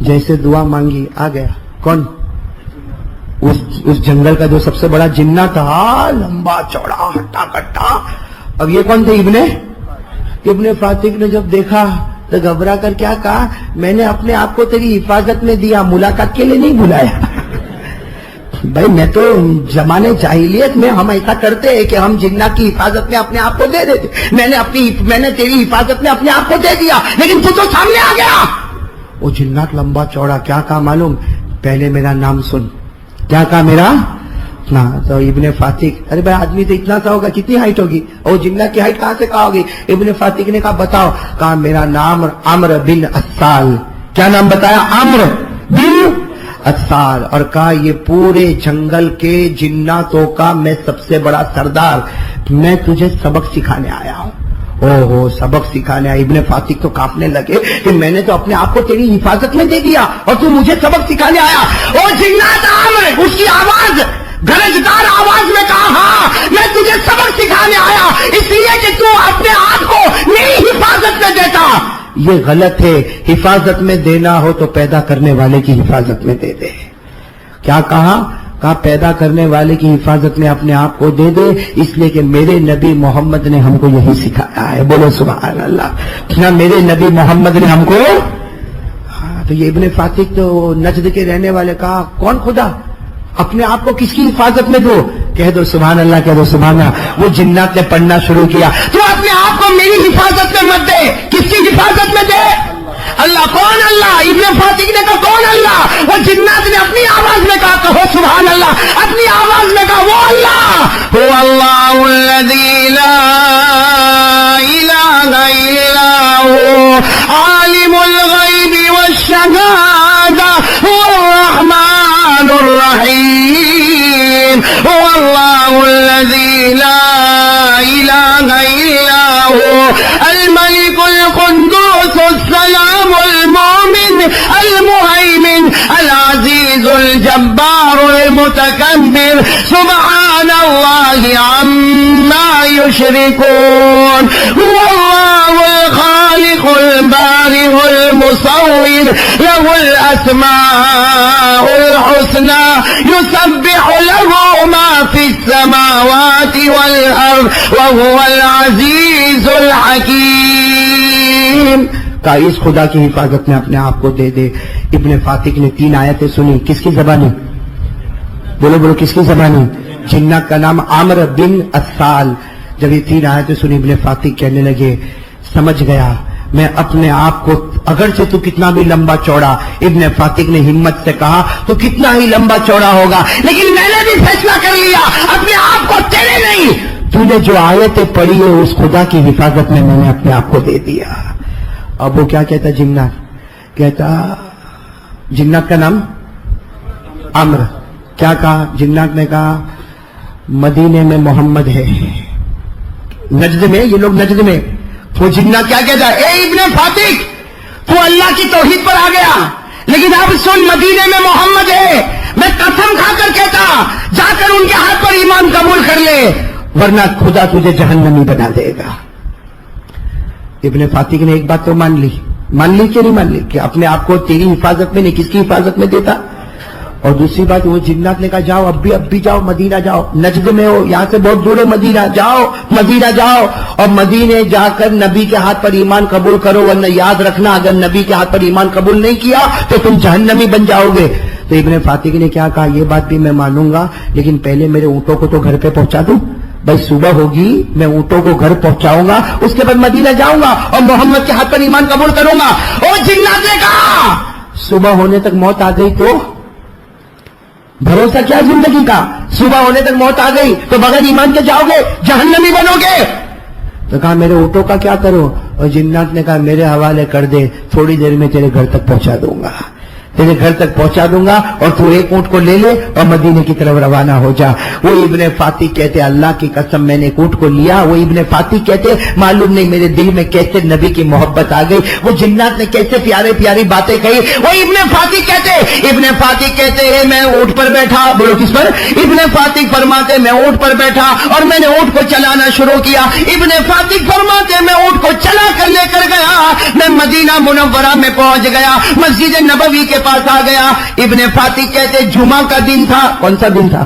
S1: جیسے دعا مانگی آ گیا. کون؟ اس جنگل کا جو سب سے بڑا جنات تھا, لمبا چوڑا ہٹا کٹا. اب یہ کون تھے؟ ابن فاتح نے جب دیکھا تو گھبرا کر کیا کہا, میں نے اپنے آپ کو تیری حفاظت میں دیا, ملاقات کے لیے نہیں بلایا. بھائی میں تو زمانے جاہلیت میں ہم ایسا کرتے ہیں کہ ہم جنات کی حفاظت میں اپنے آپ کو دے دیتے. میں نے تیری حفاظت میں اپنے آپ کو دے دیا, لیکن تو سامنے آ گیا. وہ جنات لمبا چوڑا کیا کہا معلوم؟ پہلے میرا نام سن. کیا کہا میرا؟ تو ابن فاتح, ارے بھائی آدمی تو اتنا سا ہوگا, کتنی ہائٹ ہوگی؟ اور جنات کی ہائٹ کہاں سے کہا ہوگی؟ ابن فاتح نے کہا بتاؤ. کہا میرا نام عمرو بن اسال. کیا نام بتایا؟ عمرو بن اسال. اور کہا یہ پورے جنگل کے جناتوں کا میں سب سے بڑا سردار, میں تجھے سبق سکھانے آیا ہوں. اوہو, سبق سکھانے آیا. ابن فاتح تو کانپنے لگے کہ میں نے تو اپنے آپ کو تیری حفاظت میں دے دیا اور تو مجھے سبق سکھانے آیا. او جنات عمرو, اس کی آواز گرجدار آواز میں کہا ہاں میں تجھے سبق سکھانے آیا, اس لیے کہ تو اپنے آپ کو میری حفاظت میں دیتا. یہ غلط ہے. حفاظت میں دینا ہو تو پیدا کرنے والے کی حفاظت میں دے دے. کیا کہا؟ کہا پیدا کرنے والے کی حفاظت میں اپنے آپ کو دے دے, اس لیے کہ میرے نبی محمد نے ہم کو یہی سکھایا ہے. بولو سبحان اللہ. میرے نبی محمد نے ہم کو. تو یہ ابن فاتح تو نجد کے رہنے والے کہا کون خدا, اپنے آپ کو کس کی حفاظت میں دو؟ کہہ دو سبحان اللہ, کہہ دو سبحان اللہ. وہ جنات نے پڑھنا شروع کیا, تو اپنے آپ کو میری حفاظت میں مت دے. کس کی حفاظت میں دے؟ اللہ. کون اللہ؟ ابن فاتح نے کہا کون اللہ؟ وہ جنات نے اپنی آواز میں کہا کہو سبحان اللہ, اپنی آواز میں کہا وہ اللہ هو اللہ الذی لا الہ الا هو عالم الغیب والشہادہ هو الرحمن الرحیم هو اللہ الذی لا الہ الا هو الملک القدوس السلام المؤمن المهيمن العزيز الجبار المتكبر سبحان الله عما يشركون هو الله الخالق البارئ المصور له الأسماء الحسنى يسبح له ما في السماوات والأرض وهو العزيز الحكيم. کہا اس خدا کی حفاظت میں اپنے آپ کو دے دے. ابن فاتح نے 3 آیتیں سنی. کس کی زبانی؟ بولو بولو, کس کی زبانی؟ جنات کا نام عمرو بن اسال. جب یہ 3 آیتیں سنی ابن فاتح کہنے لگے سمجھ گیا میں اپنے آپ کو, اگرچہ تو کتنا بھی لمبا چوڑا, ابن فاتح نے ہمت سے کہا تو کتنا ہی لمبا چوڑا ہوگا, لیکن میں نے بھی فیصلہ کر لیا اپنے آپ کو تیرے نہیں, تو نے جو آیتیں پڑھی ہے اس خدا کی حفاظت میں نے اپنے آپ کو دے دیا. اب وہ کیا کہتا جنات؟ کہتا جنات کا نام عمر. کیا کہا جنات نے؟ کہا مدینے میں محمد ہے. نجد میں، یہ لوگ نجد میں. وہ جنات کیا کہتا ہے؟ اے ابن فاتح، تو اللہ کی توحید پر آ گیا، لیکن اب سن مدینے میں محمد ہے. میں قسم کھا کر کہتا جا کر ان کے ہاتھ پر ایمان قبول کر لے، ورنہ خدا تجھے جہنمی بنا دے گا. ابن فاتح نے ایک بات تو مان لی کہ نہیں مان لی؟ کہ اپنے آپ کو تیری حفاظت میں نہیں، کس کی حفاظت میں دیتا. اور دوسری بات، وہ جنات نے کہا جاؤ، اب بھی جاؤ، مدینہ جاؤ. نجد میں ہو، یہاں سے بہت دور ہے مدینہ، جاؤ مدینہ جاؤ، اور مدینے جا کر نبی کے ہاتھ پر ایمان قبول کرو، ورنہ یاد رکھنا اگر نبی کے ہاتھ پر ایمان قبول نہیں کیا تو تم جہنمی بن جاؤ گے. تو ابن فاتح نے کیا کہا؟ یہ بات بھی میں مانوں گا، لیکن پہلے میرے اونٹوں کو تو گھر پہ پہنچا دوں. بھائی صبح ہوگی، میں اونٹوں کو گھر پہنچاؤں گا، اس کے بعد مدینہ جاؤں گا اور محمد کے ہاتھ پر ایمان قبول کروں گا. اور جنات نے کہا صبح ہونے تک موت آ گئی تو بھروسہ کیا زندگی کا؟ صبح ہونے تک موت آ گئی تو بغیر ایمان کے جاؤ گے، جہنمی بنو گے. تو کہا میرے اونٹوں کا کیا کرو؟ اور جنات نے کہا میرے حوالے کر دے، تھوڑی دیر میں تیرے گھر تک پہنچا دوں گا، تیرے گھر تک پہنچا دوں گا، اور تو ایک اونٹ کو لے لے اور مدینے کی طرف روانہ ہو جا. وہ ابن فاتح کہتے اللہ کی قسم میں نے ایک اونٹ کو لیا. وہ ابن فاتح کہتے معلوم نہیں میرے دل میں کیسے نبی کی محبت آ گئی، وہ جنات نے کیسے پیارے پیاری باتیں کہی. وہ ابن فاتح کہتے ہیں میں اونٹ پر بیٹھا. بولو کس پر؟ ابن فاتح فرماتے میں اونٹ پر بیٹھا اور میں نے اونٹ کو چلانا شروع کیا. ابن فاتح فرماتے میں اونٹ کو چلا کر لے کر گیا، میں مدینہ منورہ میں پہنچ گیا، مسجد نبوی کے پاس آ گیا. ابن فاتح کہتے جمعہ کا دن تھا. کون سا دن تھا؟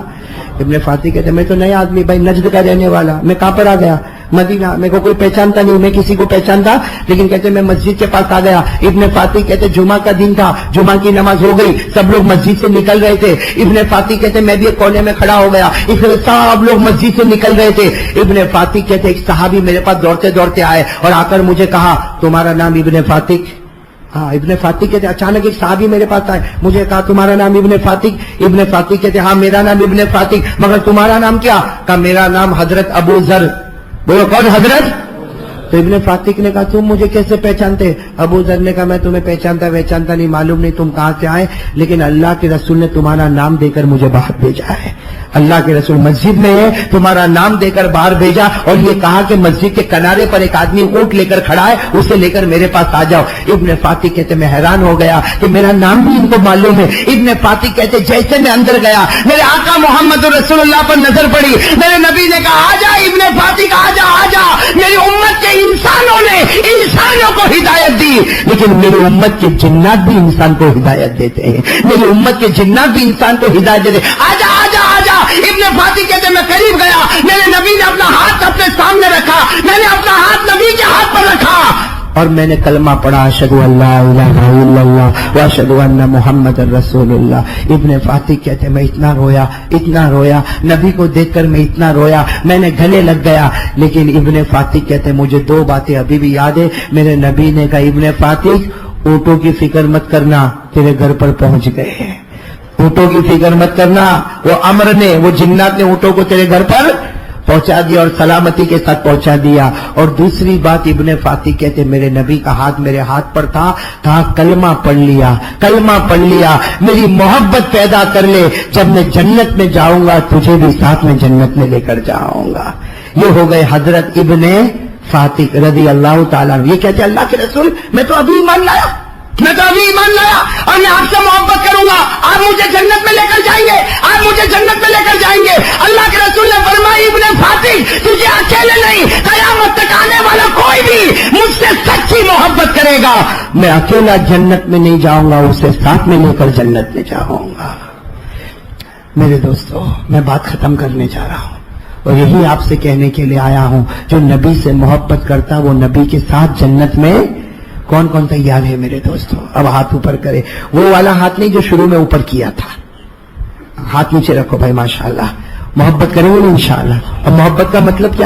S1: ابن فاتح کہتے میں تو نیا آدمی بھائی، نجد کا رہنے والا، میں کہاں پر آ گیا؟ مدینہ. میرے کو کوئی پہچانتا نہیں، میں کسی کو پہچانتا، لیکن کہتے میں مسجد کے پاس آ گیا. ابن فاتح کہتے جمعہ کا دن تھا، جمعہ کی نماز ہو گئی، سب لوگ مسجد سے نکل رہے تھے. ابن فاتح کہتے میں بھی ایک کونے میں کھڑا ہو گیا، اس لیے سب لوگ مسجد سے نکل رہے تھے. ابن فاتح کہتے ایک صحابی میرے پاس دوڑتے دوڑتے آئے اور آ کر مجھے کہا تمہارا نام ابن فاتح؟ ہاں. ابن فاتح کہتے اچانک ایک صحابی میرے پاس آئے، مجھے کہا تمہارا نام ابن فاتح؟ ابن فاتح کہتے ہاں میرا نام ابن فاتح، مگر تمہارا نام کیا؟ کہا میرا نام حضرت ابو ذر. بولو کون حضرت؟ تو ابن فاتح نے کہا تم مجھے کیسے پہچانتے؟ ابو ذر نے کہا میں تمہیں پہچانتا نہیں، معلوم نہیں تم کہاں سے آئے، لیکن اللہ کے رسول نے تمہارا نام دے کر مجھے باہر بھیجا ہے. اللہ کے رسول مسجد میں ہے، تمہارا نام دے کر باہر بھیجا اور یہ کہا کہ مسجد کے کنارے پر ایک آدمی اونٹ لے کر کھڑا ہے، اسے لے کر میرے پاس آ جاؤ. ابن فاتح کہتے میں حیران ہو گیا کہ میرا نام بھی ان کو معلوم ہے. ابن فاتح کہتے جیسے میں اندر گیا میرے آقا محمد رسول اللہ پر نظر پڑی، میرے نبی نے کہا آ جا ابن فاتح، آ جا. میری امت کے انسانوں نے انسانوں کو ہدایت دی، لیکن میری امت کے جنات بھی انسان کو ہدایت دیتے ہیں، میری امت کے جنات بھی انسان کو ہدایت دیتے ہیں. آ جا. ابن فاتح کہتے میں قریب گیا، میرے نبی نے اپنا ہاتھ اپنے سامنے رکھا، میں نے اپنا ہاتھ نبی کے ہاتھ پر رکھا اور میں نے کلمہ پڑھا اشہد ان لا الہ الا اللہ واشہد ان محمد رسول اللہ. ابن فاتح کہتے میں اتنا رویا، نبی کو دیکھ کر میں اتنا رویا، میں نے گلے لگ گیا. لیکن ابن فاتح کہتے مجھے دو باتیں ابھی بھی یاد ہے. میرے نبی نے کہا ابن فاتح اونٹوں کی فکر مت کرنا، تیرے گھر پر پہنچ گئے ہیں، اونٹوں کی فکر مت کرنا. وہ امر نے، وہ جنات نے اونٹوں کو تیرے گھر پر پہنچا دیا اور سلامتی کے ساتھ پہنچا دیا. اور دوسری بات ابن فاتح کہتے میرے نبی کا ہاتھ میرے ہاتھ پر تھا، کلمہ پڑھ لیا، میری محبت پیدا کر لے، جب میں جنت میں جاؤں گا تجھے بھی ساتھ میں جنت میں لے کر جاؤں گا. یہ ہو گئے حضرت ابن فاتح رضی اللہ تعالیٰ. یہ کہتے اللہ کے رسول میں تو ابھی ایمان لایا اور میں آپ سے محبت کروں گا، آپ مجھے جنت میں لے کر جائیں گے. اللہ کے رسول نے فرمایا ابن فاتح تجھے اکیلے نہیں، قیامت تک آنے والا کوئی بھی مجھ سے سچی محبت کرے گا، میں اکیلا جنت میں نہیں جاؤں گا، اسے ساتھ میں لے کر جنت میں جاؤں گا. میرے دوستو میں بات ختم کرنے جا رہا ہوں اور یہی آپ سے کہنے کے لیے آیا ہوں، جو نبی سے محبت کرتا وہ نبی کے ساتھ جنت میں کون کون تیار ہے میرے دوستوں؟ اب ہاتھ اوپر کرے، وہ والا ہاتھ نہیں جو شروع میں اوپر کیا تھا، ہاتھ نیچے رکھو بھائی. ماشاءاللہ محبت کریں گے انشاءاللہ. اب محبت کا مطلب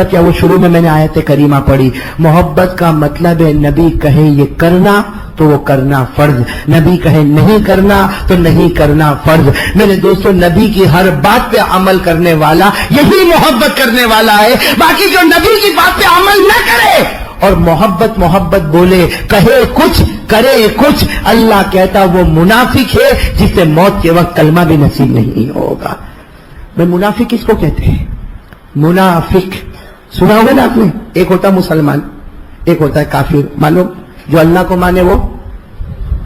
S1: کیا؟ وہ شروع میں نے آیت کریمہ پڑھی. محبت کا مطلب ہے نبی کہے یہ کرنا تو وہ کرنا فرض، نبی کہے نہیں کرنا تو نہیں کرنا فرض. میرے دوستو نبی کی ہر بات پہ عمل کرنے والا یہی محبت کرنے والا ہے. باقی جو نبی کی بات پہ عمل نہ کرے اور محبت محبت بولے، کہے کچھ کرے کچھ، اللہ کہتا وہ منافق ہے جسے موت کے وقت کلمہ بھی نصیب نہیں ہوگا۔ میں منافق کس کو کہتے ہیں؟ منافق سنا ہوگا نا آپ نے، ایک ہوتا مسلمان، ایک ہوتا ہے کافر۔ معلوم، جو اللہ کو مانے وہ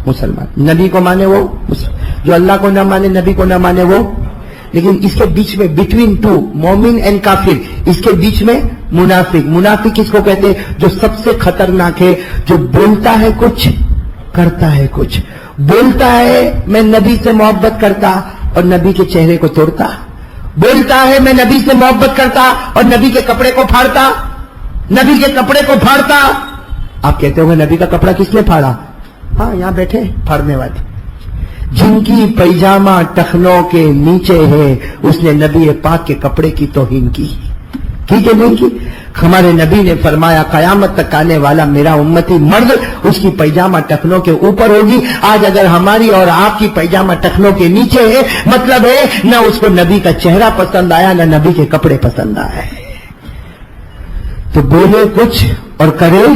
S1: مسلمان، نبی کو مانے وہ مسلمان، جو اللہ کو نہ مانے نبی کو نہ مانے وہ، لیکن اس کے بیچ میں بٹوین ٹو مومن اینڈ کافر، اس کے بیچ میں منافق۔ منافق کس کو کہتے ہیں؟ جو سب سے خطرناک ہے، جو بولتا ہے کچھ کرتا ہے کچھ، بولتا ہے میں نبی سے محبت کرتا اور نبی کے چہرے کو توڑتا، بولتا ہے میں نبی سے محبت کرتا اور نبی کے کپڑے کو پھاڑتا، نبی کے کپڑے کو پھاڑتا۔ آپ کہتے ہو نبی کا کپڑا کس نے پھاڑا؟ ہاں یہاں بیٹھے پھاڑنے والے، جن کی پیجامہ ٹخنوں کے نیچے ہے، اس نے نبی پاک کے کپڑے کی توہین کی کہ نہیں کی؟ ہمارے نبی نے فرمایا قیامت تک آنے والا میرا امتی مرد اس کی پیجامہ ٹخنوں کے اوپر ہوگی۔ آج اگر ہماری اور آپ کی پیجامہ ٹخنوں کے نیچے ہے، مطلب ہے نہ اس کو نبی کا چہرہ پسند آیا نہ نبی کے کپڑے پسند آئے۔ تو بولے کچھ اور کرے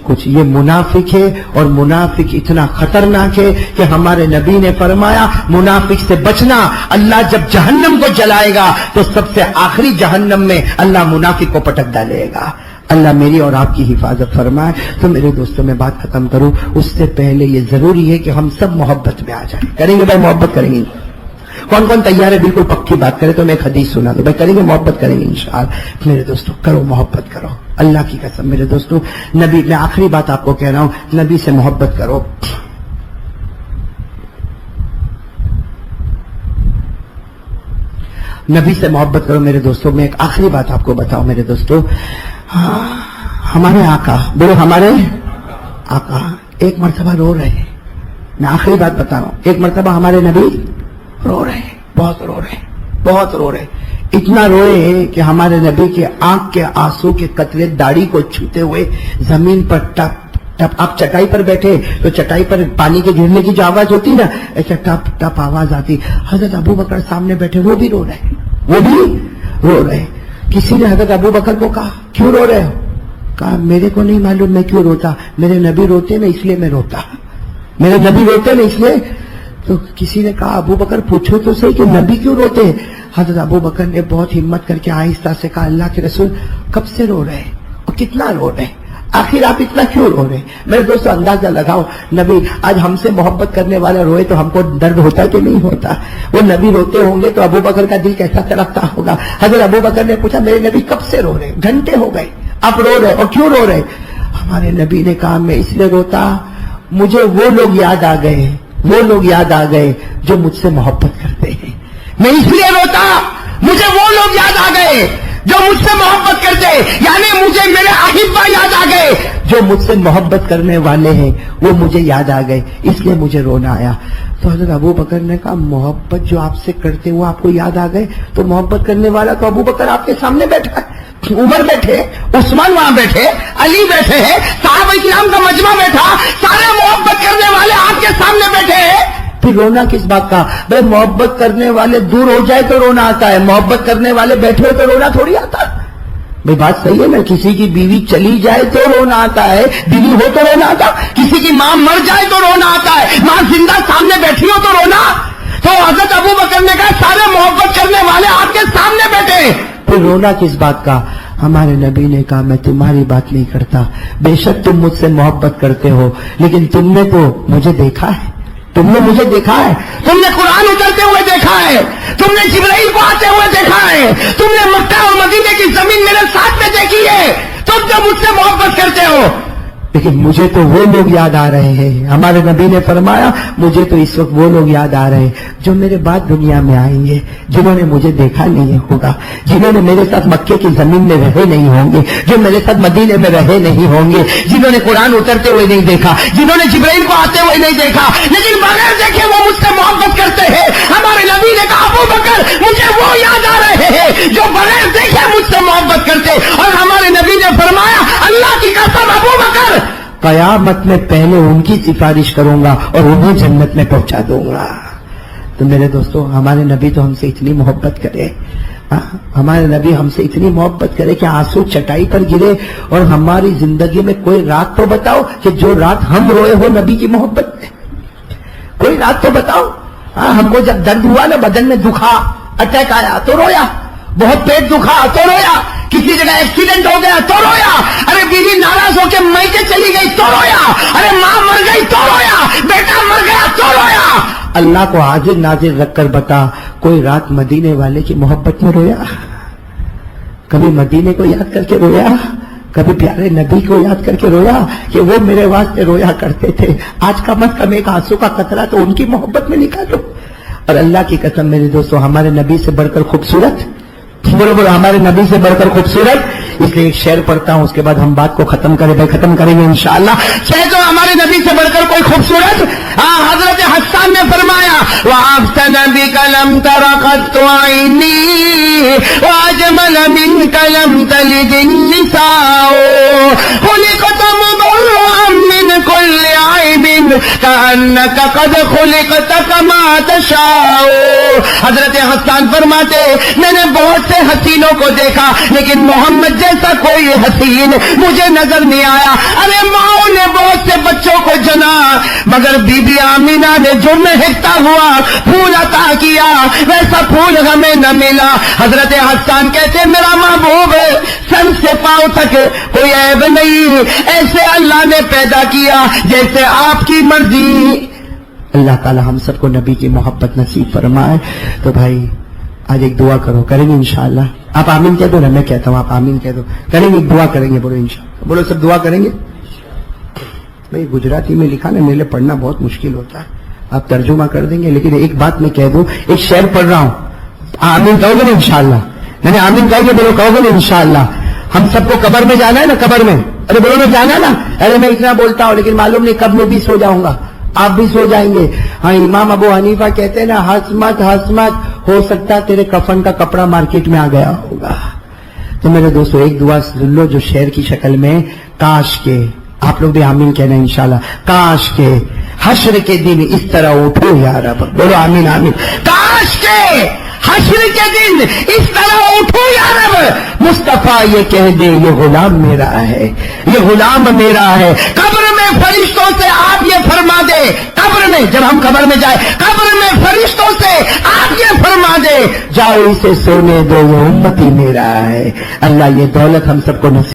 S1: کچھ، یہ منافق ہے، اور منافق اتنا خطرناک ہے کہ ہمارے نبی نے فرمایا منافق سے بچنا۔ اللہ جب جہنم کو جلائے گا تو سب سے آخری جہنم میں اللہ منافق کو پٹک ڈالے گا۔ اللہ میری اور آپ کی حفاظت فرمائے۔ تو میرے دوستوں میں بات ختم کروں اس سے پہلے یہ ضروری ہے کہ ہم سب محبت میں آ جائیں۔ کریں گے بھائی محبت کریں گے؟ کون کون تیار ہے بالکل پکی بات کرے تو میں ایک حدیث سنا دوں؟ بھائی کریں گے محبت کریں گے انشاءاللہ۔ میرے دوستوں کرو محبت کرو، اللہ کی قسم میرے دوستوں، نبی، میں آخری بات آپ کو کہہ رہا ہوں، نبی سے محبت کرو۔ نبی سے محبت کرو میرے دوستوں۔ میں ایک آخری بات آپ کو بتاؤں میرے دوستوں، ہمارے آقا، بولو ہمارے آقا ایک مرتبہ رو رہے ہیں۔ میں آخری بات بتا رہا ہوں، ایک مرتبہ ہمارے نبی رو رہے ہیں، بہت رو رہے ہیں، بہت رو رہے ہیں، اتنا روئے ہیں کہ ہمارے نبی کے آنکھ کے آنسو کے قطرے داڑھی کو چھوتے ہوئے زمین پر ٹپ ٹپ۔ آپ چٹائی پر بیٹھے تو چٹائی پر پانی کے گرنے کی جو آواز ہوتی نا، ایسا ٹپ ٹپ آواز آتی۔ حضرت ابو بکر سامنے بیٹھے، وہ بھی رو رہے ہیں، وہ بھی رو رہے ہیں۔ کسی نے حضرت ابو بکر کو کہا کیوں رو رہے ہو؟ کہا میرے کو نہیں معلوم میں کیوں روتا، میرے نبی روتے نا اس لیے میں روتا، میرے نبی روتے نا اس لیے۔ تو کسی نے کہا ابو بکر پوچھو تو صحیح کہ نبی کیوں روتے ہیں؟ حضرت ابو بکر نے بہت ہمت کر کے آہستہ سے کہا اللہ کے رسول کب سے رو رہے ہیں اور کتنا رو رہے ہیں، آخر آپ اتنا کیوں رو رہے ہیں؟ میرے دوستو اندازہ لگاؤ، نبی آج ہم سے محبت کرنے والا روئے تو ہم کو درد ہوتا کہ نہیں ہوتا؟ وہ نبی روتے ہوں گے تو ابو بکر کا دل کیسا تڑپتا ہوگا۔ حضرت ابو بکر نے پوچھا میرے نبی کب سے رو رہے ہیں؟ گھنٹے ہو گئے آپ رو رہے اور کیوں رو رہے؟ ہمارے نبی نے کہا میں اس لیے روتا، مجھے وہ لوگ یاد آ گئے، وہ لوگ یاد آ گئے جو مجھ سے محبت کرتے ہیں۔ میں اس لیے روتا، مجھے وہ لوگ یاد آ گئے جو مجھ سے محبت کرتے، یعنی مجھے میرے احبہ یاد آ گئے، جو مجھ سے محبت کرنے والے ہیں وہ مجھے یاد آ گئے، اس لیے مجھے رونا آیا۔ تو حضرت ابو بکر نے کہا محبت جو آپ سے کرتے وہ آپ کو یاد آ گئے، تو محبت کرنے والا تو ابو بکر آپ کے سامنے بیٹھا ہے، عمر بیٹھے، عثمان وہاں بیٹھے، علی بیٹھے ہیں، صحابہ کرام کا مجمع بیٹھا، سارے محبت کرنے والے آپ کے سامنے بیٹھے ہیں، پھر رونا کس بات کا؟ بھائی محبت کرنے والے دور ہو جائے تو رونا آتا ہے، محبت کرنے والے بیٹھے ہو تو رونا تھوڑی آتا ہے۔ بھائی بات صحیح ہے نا، کسی کی بیوی چلی جائے تو رونا آتا ہے، بیوی ہو تو رونا آتا، کسی کی ماں مر جائے تو رونا آتا ہے، ماں زندہ سامنے بیٹھی ہو تو رونا۔ تو حضرت ابو بکر نے کہا سارے محبت کرنے والے آپ کے سامنے بیٹھے، پھر رونا کس بات کا؟ ہمارے نبی نے کہا میں تمہاری بات نہیں کرتا، بے شک تم مجھ سے محبت کرتے ہو، لیکن تم نے تو مجھے دیکھا ہے، تم نے مجھے دیکھا ہے، تم نے قرآن اترتے ہوئے دیکھا ہے، تم نے جبرائیل کو آتے ہوئے دیکھا ہے، تم نے مکہ اور مدینے کی زمین میرے ساتھ میں دیکھی ہے، تم تو مجھ سے محبت کرتے ہو، لیکن مجھے تو وہ لوگ یاد آ رہے ہیں۔ ہمارے نبی نے فرمایا مجھے تو اس وقت وہ لوگ یاد آ رہے ہیں جو میرے بعد دنیا میں آئیں گے، جنہوں نے مجھے دیکھا نہیں ہوگا، جنہوں نے میرے ساتھ مکے کی زمین میں رہے نہیں ہوں گے، جو میرے ساتھ مدینے میں رہے نہیں ہوں گے، جنہوں نے قرآن اترتے ہوئے نہیں دیکھا، جنہوں نے جبرائیل کو آتے ہوئے نہیں دیکھا، لیکن بغیر دیکھے وہ مجھ سے محبت کرتے ہیں۔ ہمارے نبی نے کہا ابو بکر مجھے وہ یاد آ رہے ہیں جو بغیر دیکھے مجھ سے محبت کرتے، اور ہمارے نبی نے فرمایا اللہ کی قسم ابو بکر قیامت میں پہلے ان کی سفارش کروں گا اور انہیں جنت میں پہنچا دوں گا۔ تو میرے دوستو ہمارے نبی تو ہم سے اتنی محبت کرے، ہمارے نبی ہم سے اتنی محبت کرے کہ آنسو چٹائی پر گرے، اور ہماری زندگی میں کوئی رات تو بتاؤ کہ جو رات ہم روئے ہو نبی کی محبت میں، کوئی رات تو بتاؤ۔ ہم کو جب درد ہوا نا، بدن میں دکھا، اٹیک آیا تو رویا، بہت پیٹ دکھا تو رویا، کسی جگہ ایکسیڈنٹ ہو گیا تو رویا، ارے بیوی ناراض ہو کے میکے چلی گئی تو رویا، ارے ماں مر گئی تو رویا، بیٹا مر گیا تو رویا۔ اللہ کو حاضر ناظر رکھ کر بتا، کوئی رات مدینے والے کی محبت میں رویا؟ کبھی مدینے کو یاد کر کے رویا؟ کبھی پیارے نبی کو یاد کر کے رویا کہ وہ میرے واسطے رویا کرتے تھے؟ آج کم از کم ایک آنسو کا قطرہ تو ان کی محبت میں نکالو۔ اور اللہ کی قسم میرے دوستو، ہمارے نبی سے بڑھ کر خوبصورت، بولو بولو، ہمارے نبی سے بڑھ کر خوبصورت۔ اس لیے ایک شعر پڑھتا ہوں، اس کے بعد ہم بات کو ختم کریں گے انشاءاللہ۔ کہہ دو ہمارے نبی سے بڑھ کر کوئی خوبصورت؟ حضرت حسان نے فرمایا وَأَحْسَنَ بِكَ لَمْ تَرَ قَطُّ عَيْنِي وَأَجْمَلَ مِنكَ لَمْ تَلِدِ النِّسَاءُ خُلِقْتَ مُبَرَّأً مِّن كُلِّ عَيْبٍ كَأَنَّكَ قَدْ خُلِقْتَ كَمَا تَشَاءُ۔ حضرت حسان فرماتے میں نے بہت سے حسینوں کو دیکھا لیکن محمد جیسا کوئی حسین مجھے نظر نہیں آیا۔ ارے ماؤں نے بہت سے بچوں کو جنا مگر بی بی آمینہ نے جو مہکتا ہوا پھول عطا کیا ویسا پھول ہمیں نہ ملا۔ حضرت حسان کہتے میرا محبوب سر سے پاؤں تک کوئی عیب نہیں، ایسے اللہ نے پیدا کیا جیسے آپ کی مرضی۔ اللہ تعالی ہم سب کو نبی کی محبت نصیب فرمائے۔ تو بھائی آج ایک دعا کرو، کریں گے انشاءاللہ؟ آپ آمین کہہ دو نا، میں کہتا ہوں آپ آمین کہہ دو، کریں گے، ایک دعا کریں گے، بولو انشاءاللہ، بولو سب دعا کریں گے۔ بھائی گجراتی میں لکھا نا، میرے لیے پڑھنا بہت مشکل ہوتا ہے، آپ ترجمہ کر دیں گے، لیکن ایک بات میں کہہ دوں، ایک شعر پڑھ رہا ہوں، آمین کہو گے نا انشاءاللہ؟ میں نے آمین کہو گے، بولو کہو گے نا انشاءاللہ؟ ہم سب کو قبر میں جانا ہے نا، قبر میں، ارے بولو میں جانا ہے نا؟ ارے میں اتنا بولتا ہوں لیکن معلوم نہیں کب میں بھی سو جاؤں گا، آپ بھی سو جائیں گے۔ ہاں امام ابو حنیفہ کہتے ہیں نا، ہنس مت ہو سکتا تیرے کفن کا کپڑا مارکیٹ میں آ گیا ہوگا۔ تو میرے دوستو ایک دعا سن لو جو شعر کی شکل میں، کاش کے، آپ لوگ بھی آمین کہنا انشاءاللہ، کاش کے حشر کے دن اس طرح اٹھو یا رب، بولو آمین آمین، کاش کے حشر کے دن اس طرح اٹھو یا رب، مصطفیٰ یہ کہہ دے یہ غلام میرا ہے، یہ غلام میرا ہے۔ قبر میں فرشتوں سے آپ یہ فرما دے، قبر میں جب ہم قبر میں جائیں، قبر میں فرشتوں سے آپ یہ فرما دے، جاؤ اسے سونے دو یہ امتی میرا ہے۔ اللہ یہ دولت ہم سب کو نصیب